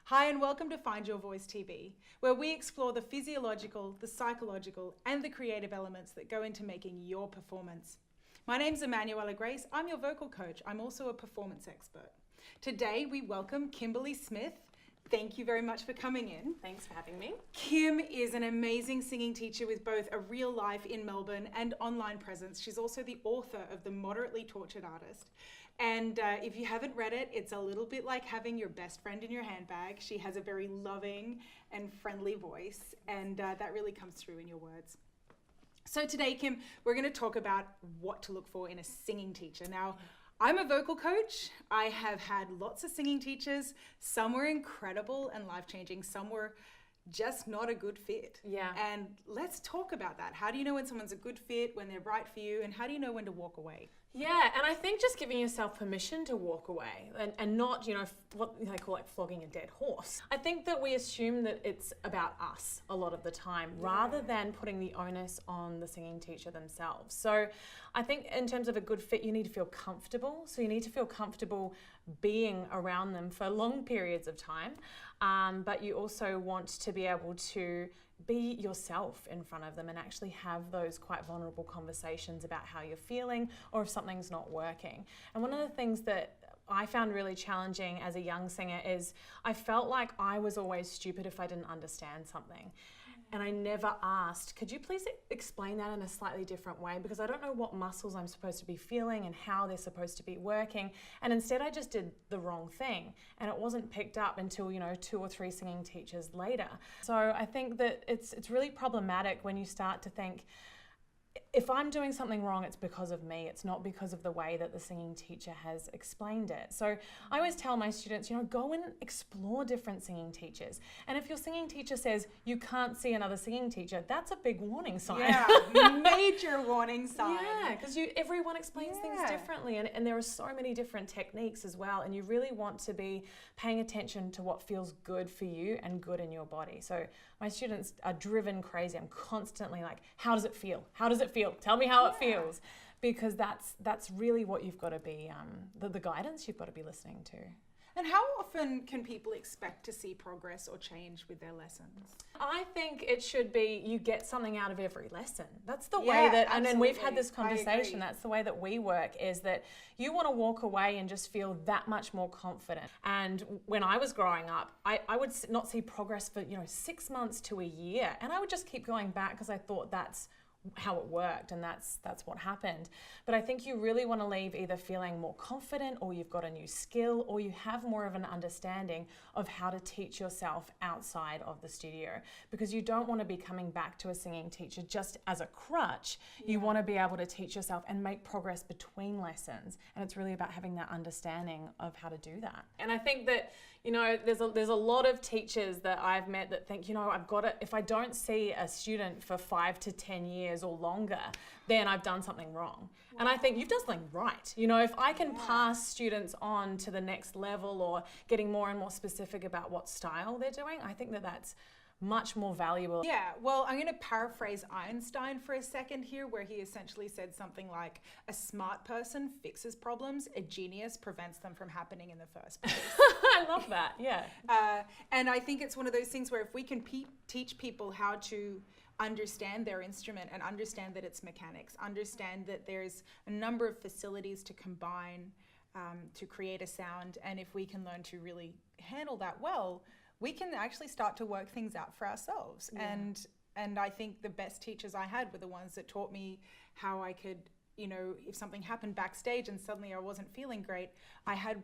Hi and welcome to Find Your Voice TV, where we explore the physiological, the psychological and the creative elements that go into making your performance. My name's Emanuela Grace, I'm your vocal coach. I'm also a performance expert. Today we welcome Kimberly Smith. Thank you very much for coming in. Thanks for having me. Kim is an amazing singing teacher with both a real life in Melbourne and online presence. She's also the author of The Moderately Tortured Artist. And if you haven't read it, it's a little bit like having your best friend in your handbag. She has a very loving and friendly voice, and that really comes through in your words. So today, Kim, we're going to talk about what to look for in a singing teacher. Now, I'm a vocal coach. I have had lots of singing teachers. Some were incredible and life-changing. Some were just not a good fit. Yeah. And let's talk about that. How do you know when someone's a good fit, when they're right for you, and how do you know when to walk away? Yeah, and I think just giving yourself permission to walk away and not, what they call like flogging a dead horse. I think that we assume that it's about us a lot of the time rather than putting the onus on the singing teacher themselves. So I think in terms of a good fit, you need to feel comfortable. So you need to feel comfortable being around them for long periods of time. But you also want to be able to be yourself in front of them and actually have those quite vulnerable conversations about how you're feeling or if something's not working. And one of the things that I found really challenging as a young singer is I felt like I was always stupid if I didn't understand something. And I never asked, could you please explain that in a slightly different way? Because I don't know what muscles I'm supposed to be feeling and how they're supposed to be working. And instead I just did the wrong thing. And it wasn't picked up until, 2 or 3 singing teachers later. So I think that it's really problematic when you start to think, if I'm doing something wrong, it's because of me. It's not because of the way that the singing teacher has explained it. So I always tell my students, go and explore different singing teachers. And if your singing teacher says you can't see another singing teacher, that's a big warning sign. Yeah, major warning sign. Yeah, because everyone explains things differently. And there are so many different techniques as well. And you really want to be paying attention to what feels good for you and good in your body. So my students are driven crazy. I'm constantly like, how does it feel? How does it feel? Tell me how it feels. Because that's really what you've got to be, the guidance you've got to be listening to. And how often can people expect to see progress or change with their lessons? I think it should be you get something out of every lesson. That's the way that, and then we've had this conversation, that's the way that we work, is that you want to walk away and just feel that much more confident. And when I was growing up, I would not see progress for 6 months to a year. And I would just keep going back because I thought that's how it worked and that's what happened. But I think you really want to leave either feeling more confident or you've got a new skill or you have more of an understanding of how to teach yourself outside of the studio, because you don't want to be coming back to a singing teacher just as a crutch. You want to be able to teach yourself and make progress between lessons, and it's really about having that understanding of how to do that. And I think that there's a lot of teachers that I've met that think, I've got to, if I don't see a student for 5 to 10 years or longer, then I've done something wrong. And I think you've done something right. If I can pass students on to the next level or getting more and more specific about what style they're doing, I think that that's much more valuable. Yeah, well, I'm going to paraphrase Einstein for a second here, where he essentially said something like, a smart person fixes problems, a genius prevents them from happening in the first place. I love that, yeah. And I think it's one of those things where if we can teach people how to understand their instrument and understand that it's mechanics, understand that there's a number of facilities to combine to create a sound, and if we can learn to really handle that well, we can actually start to work things out for ourselves. Yeah. And I think the best teachers I had were the ones that taught me how I could, if something happened backstage and suddenly I wasn't feeling great, I had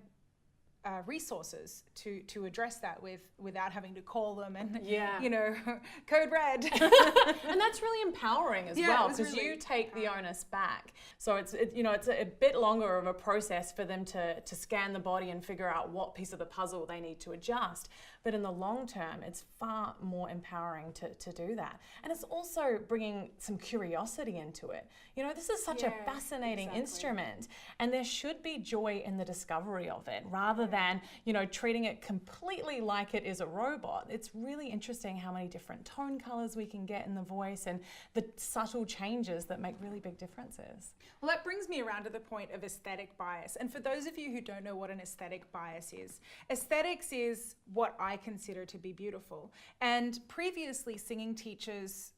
resources to address that without having to call them and code red. And that's really empowering as well, because you take the onus back. So it's a bit longer of a process for them to scan the body and figure out what piece of the puzzle they need to adjust. But in the long term, it's far more empowering to do that. And it's also bringing some curiosity into it. This is such a fascinating instrument, and there should be joy in the discovery of it rather than, treating it completely like it is a robot. It's really interesting how many different tone colors we can get in the voice and the subtle changes that make really big differences. Well, that brings me around to the point of aesthetic bias. And for those of you who don't know what an aesthetic bias is, aesthetics is what I consider to be beautiful. And previously, singing teachers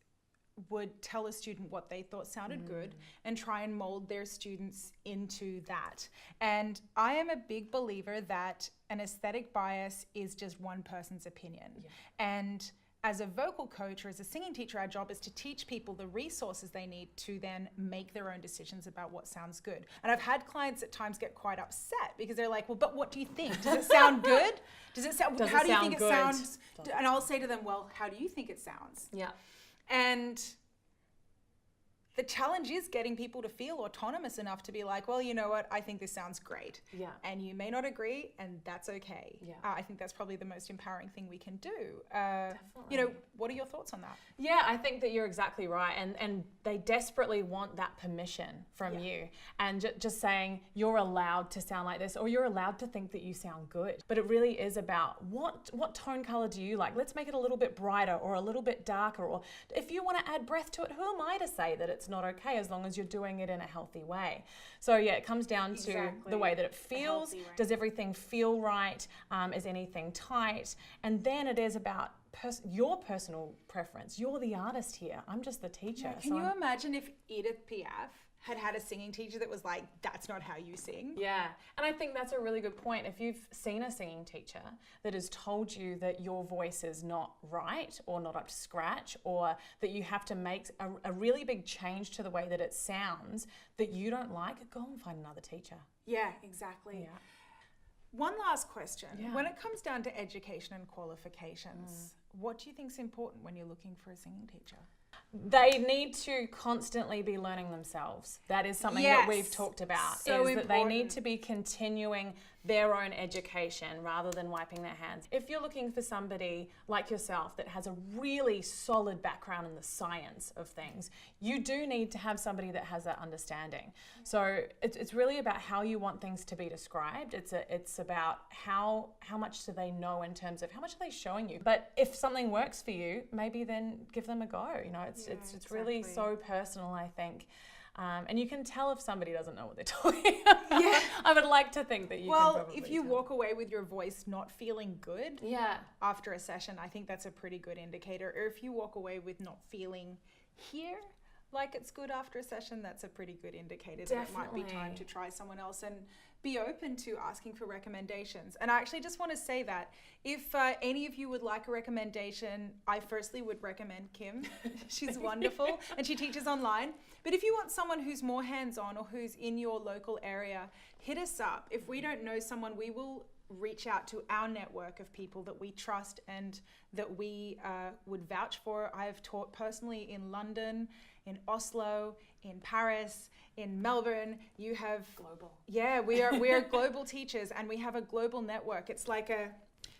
would tell a student what they thought sounded good and try and mold their students into that. And I am a big believer that an aesthetic bias is just one person's opinion. And as a vocal coach or as a singing teacher, our job is to teach people the resources they need to then make their own decisions about what sounds good. And I've had clients at times get quite upset because they're like, well, but what do you think? Does it sound good? Does it sound, how do you think it sounds? And I'll say to them, well, how do you think it sounds? Yeah. And the challenge is getting people to feel autonomous enough to be like, well, you know what, I think this sounds great. Yeah. And you may not agree, and that's okay. Yeah. I think that's probably the most empowering thing we can do. Definitely. You know, what are your thoughts on that? Yeah, I think that you're exactly right. And they desperately want that permission from you. And just saying, you're allowed to sound like this, or you're allowed to think that you sound good. But it really is about what tone color do you like? Let's make it a little bit brighter or a little bit darker. Or if you want to add breath to it, who am I to say that it's not okay as long as you're doing it in a healthy way? So yeah, it comes down to the way that it feels. Does everything feel right? Is anything tight? And then it is about your personal preference. You're the artist here. I'm just the teacher. Yeah. Can you imagine if Edith Piaf had a singing teacher that was like, that's not how you sing? Yeah, and I think that's a really good point. If you've seen a singing teacher that has told you that your voice is not right or not up to scratch, or that you have to make a really big change to the way that it sounds that you don't like, go and find another teacher. Yeah, exactly. Yeah. One last question. Yeah. When it comes down to education and qualifications, what do you think is important when you're looking for a singing teacher? They need to constantly be learning themselves. That is something that we've talked about. So is that they need to be continuing their own education rather than wiping their hands. If you're looking for somebody like yourself that has a really solid background in the science of things, you do need to have somebody that has that understanding. So it's really about how you want things to be described. It's about how much do they know in terms of how much are they showing you. But if something works for you, maybe then give them a go. You know, it's really so personal, I think. And you can tell if somebody doesn't know what they're talking about. Yeah. I would like to think that you can probably if you tell. walk away with your voice not feeling good Yeah. after a session, I think that's a pretty good indicator. Or if you walk away with not feeling here like it's good after a session, that's a pretty good indicator that it might be time to try someone else, and be open to asking for recommendations. And I actually just want to say that if any of you would like a recommendation, I firstly would recommend Kim. She's wonderful and she teaches online. But if you want someone who's more hands-on or who's in your local area, hit us up. If we don't know someone, we will reach out to our network of people that we trust and that we would vouch for. I have taught personally in London, in Oslo, in Paris, in Melbourne. You have Global. Yeah, we are global teachers, and we have a global network. It's like a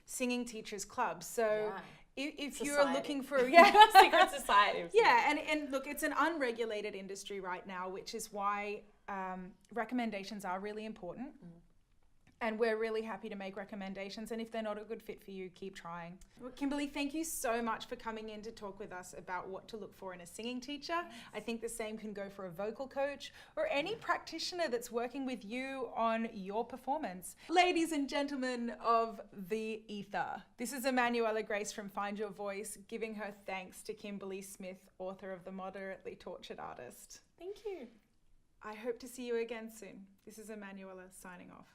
singing teachers club. So if you're looking for secret society. Yeah, and look, it's an unregulated industry right now, which is why recommendations are really important. And we're really happy to make recommendations. And if they're not a good fit for you, keep trying. Well, Kimberly, thank you so much for coming in to talk with us about what to look for in a singing teacher. I think the same can go for a vocal coach or any practitioner that's working with you on your performance. Ladies and gentlemen of the ether, this is Emanuela Grace from Find Your Voice, giving her thanks to Kimberly Smith, author of The Moderately Tortured Artist. Thank you. I hope to see you again soon. This is Emanuela signing off.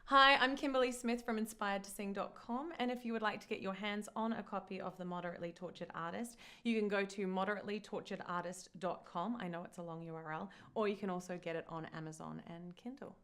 Hi, I'm Kimberly Smith from inspiredtosing.com, and if you would like to get your hands on a copy of The Moderately Tortured Artist, you can go to moderatelytorturedartist.com. I know it's a long URL, or you can also get it on Amazon and Kindle.